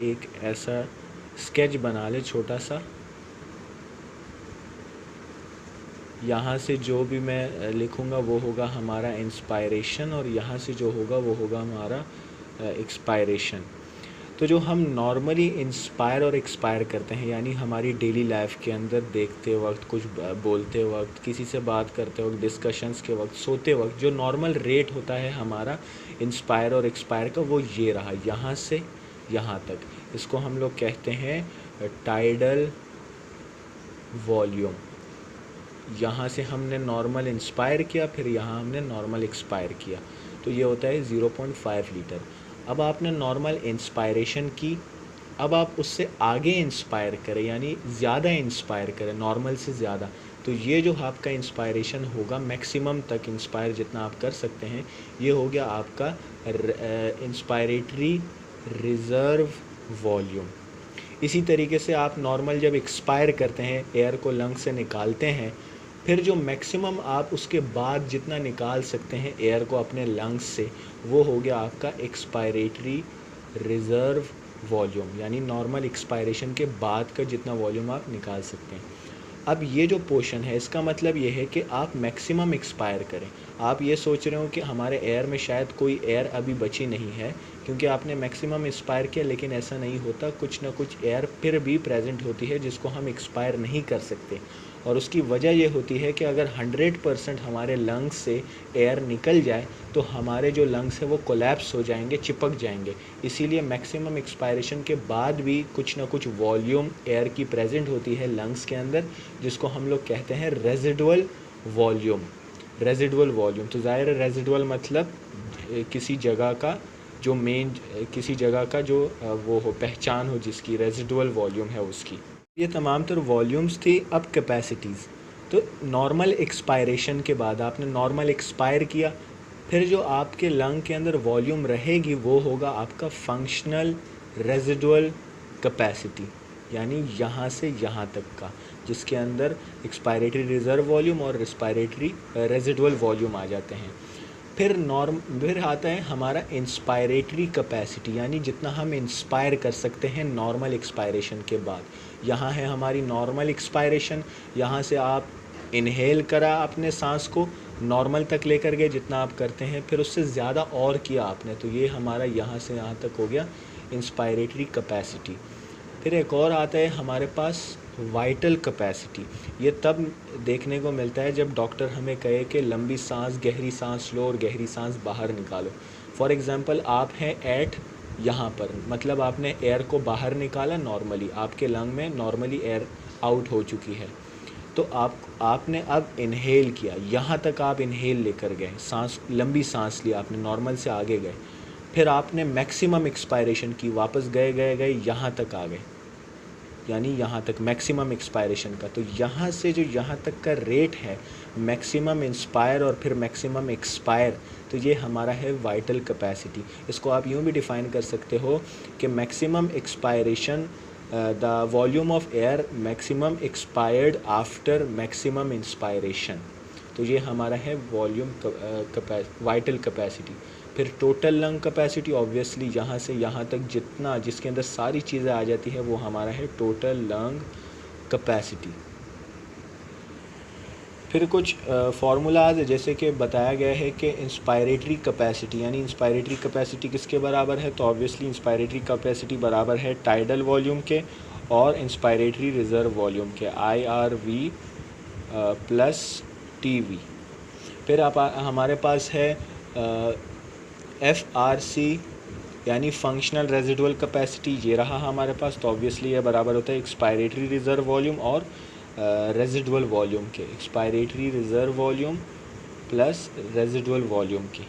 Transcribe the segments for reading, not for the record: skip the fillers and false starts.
एक ऐसा स्केच बना ले छोटा सा। यहाँ से जो भी मैं लिखूँगा वो होगा हमारा इंस्पायरेशन, और यहाँ से जो होगा वो होगा हमारा एक्सपायरेशन। तो जो हम नॉर्मली इंस्पायर और एक्सपायर करते हैं, यानी हमारी डेली लाइफ के अंदर देखते वक्त, कुछ बोलते वक्त, किसी से बात करते वक्त, डिस्कशंस के वक्त, सोते वक्त, जो नॉर्मल रेट होता है हमारा इंस्पायर और एक्सपायर का, वो ये रहा, यहाँ से यहाँ तक। इसको हम लोग कहते हैं टाइडल वॉल्यूम। यहाँ से हमने नॉर्मल इंस्पायर किया, फिर यहाँ हमने नॉर्मल एक्सपायर किया, तो ये होता है 0.5 लीटर। अब आपने नॉर्मल इंस्पायरेशन की, अब आप उससे आगे इंस्पायर करें, यानी ज़्यादा इंस्पायर करें, नॉर्मल से ज़्यादा, तो ये जो आपका इंस्पायरेशन होगा, मैक्सिमम तक इंस्पायर जितना आप कर सकते हैं, ये हो गया आपका इंस्पायरेटरी रिज़र्व वॉल्यूम। इसी तरीके से आप नॉर्मल जब एक्सपायर करते हैं, एयर को लंग से निकालते हैं, फिर जो मैक्सिमम आप उसके बाद जितना निकाल सकते हैं एयर को अपने लंग्स से, वो हो गया आपका एक्सपायरेटरी रिज़र्व वॉल्यूम, यानी नॉर्मल एक्सपायरेशन के बाद का जितना वॉल्यूम आप निकाल सकते हैं। अब ये जो पोर्शन है, इसका मतलब ये है कि आप मैक्सिमम एक्सपायर करें। आप ये सोच रहे हो कि हमारे एयर में शायद कोई एयर अभी बची नहीं है, क्योंकि आपने मैक्सिमम एक्सपायर किया, लेकिन ऐसा नहीं होता। कुछ ना कुछ एयर फिर भी प्रेजेंट होती है जिसको हम एक्सपायर नहीं कर सकते, और उसकी वजह ये होती है कि अगर 100% हमारे लंग्स से एयर निकल जाए तो हमारे जो लंग्स है वो कोलैप्स हो जाएंगे, चिपक जाएंगे। इसीलिए मैक्सिमम एक्सपायरेशन के बाद भी कुछ ना कुछ वॉल्यूम एयर की प्रेजेंट होती है लंग्स के अंदर, जिसको हम लोग कहते हैं रेजिडुअल वॉल्यूम। रेजिडुअल वॉल्यूम, तो ज़ाहिर है रेजिडुअल मतलब किसी जगह का जो मेन, किसी जगह का जो वो हो, पहचान हो जिसकी, रेजिडुअल वॉल्यूम है उसकी। ये तमाम तर वॉल्यूम्स थी। अब कैपेसिटीज़, तो नॉर्मल एक्सपायरेशन के बाद आपने नॉर्मल एक्सपायर किया, फिर जो आपके लंग के अंदर वॉल्यूम रहेगी वो होगा आपका फंक्शनल रेजिडुअल कैपेसिटी, यानी यहाँ से यहाँ तक का, जिसके अंदर एक्सपायरेटरी रिज़र्व वॉल्यूम और रेस्पायरेटरी रेजिडुअल वॉल्यूम आ जाते हैं। फिर आता है हमारा इंस्पायरेटरी कैपेसिटी, यानी जितना हम इंस्पायर कर सकते हैं नॉर्मल एक्सपायरेशन के बाद। यहाँ है हमारी नॉर्मल एक्सपायरेशन, यहाँ से आप इनहेल करा अपने सांस को, नॉर्मल तक लेकर गए जितना आप करते हैं, फिर उससे ज़्यादा और किया आपने, तो ये हमारा यहाँ से यहाँ तक हो गया इंस्पायरेटरी कैपेसिटी। फिर एक और आता है हमारे पास वाइटल कैपेसिटी। ये तब देखने को मिलता है जब डॉक्टर हमें कहे कि लंबी सांस, गहरी सांस लो और गहरी सांस बाहर निकालो। फॉर एग्ज़ाम्पल आप हैं एट यहाँ पर, मतलब आपने एयर को बाहर निकाला नॉर्मली, आपके लंग में नॉर्मली एयर आउट हो चुकी है, तो आपने अब इनहेल किया, यहाँ तक आप इनहेल लेकर गए, सांस, लंबी सांस ली आपने, नॉर्मल से आगे गए, फिर आपने मैक्सिमम एक्सपायरेशन की, वापस गए यहाँ तक आ गए, यानी यहाँ तक मैक्सिमम एक्सपायरेशन का। तो यहाँ से जो यहाँ तक का रेट है, मैक्सिमम इंस्पायर और फिर मैक्सिमम एक्सपायर, तो ये हमारा है वाइटल कैपेसिटी। इसको आप यूँ भी डिफ़ाइन कर सकते हो कि maximum expiration, the volume of air maximum expired after maximum inspiration, तो ये हमारा है वॉल्यूम वाइटल कैपेसिटी। फिर टोटल लंग कैपेसिटी, ऑब्वियसली यहाँ से यहाँ तक जितना, जिसके अंदर सारी चीज़ें आ जाती है, वो हमारा है टोटल लंग कैपेसिटी। फिर कुछ फार्मूलाज जैसे कि बताया गया है कि इंस्पायरेटरी कैपेसिटी, यानी इंस्पायरेटरी कैपेसिटी किसके बराबर है, तो ऑब्वियसली इंस्पायरेटरी कैपेसिटी बराबर है टाइडल वॉल्यूम के और इंस्पायरेटरी रिज़र्व वॉल्यूम के, IRV प्लस TV। फिर हमारे पास है FRC, यानी फंक्शनल रेजिडुअल कैपेसिटी, ये रहा हमारे पास, तो ऑब्वियसली ये बराबर होता है एक्सपायरेटरी रिज़र्व वॉल्यूम और रेजिडुअल वॉल्यूम के, expiratory reserve volume plus residual volume की।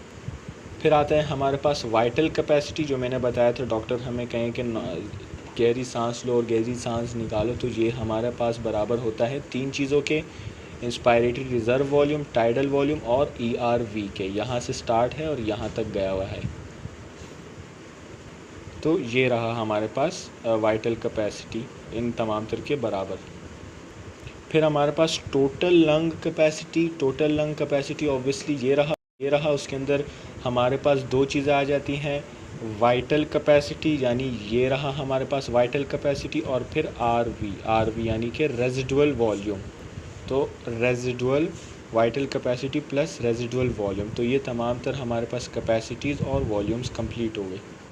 फिर आता है हमारे पास वाइटल कैपेसिटी, जो मैंने बताया था, डॉक्टर हमें कहें कि गहरी सांस लो और गहरी सांस निकालो, तो ये हमारे पास बराबर होता है तीन चीज़ों के, inspiratory reserve volume, tidal volume और ERV के। यहाँ से स्टार्ट है और यहाँ तक गया हुआ है, तो ये रहा हमारे पास वाइटल कैपेसिटी इन तमाम तर के बराबर। फिर हमारे पास total lung capacity, total lung capacity obviously ये रहा, उसके अंदर हमारे पास दो चीज़ें आ जाती हैं, वाइटल कैपेसिटी, यानी ये रहा हमारे पास वाइटल कैपेसिटी, और फिर आर वी यानी कि रेजिडुअल वॉल्यूम। तो residual vital capacity plus residual volume, तो ये तमाम तर हमारे पास कैपेसिटीज़ और वॉल्यूम्स कंप्लीट हो गए।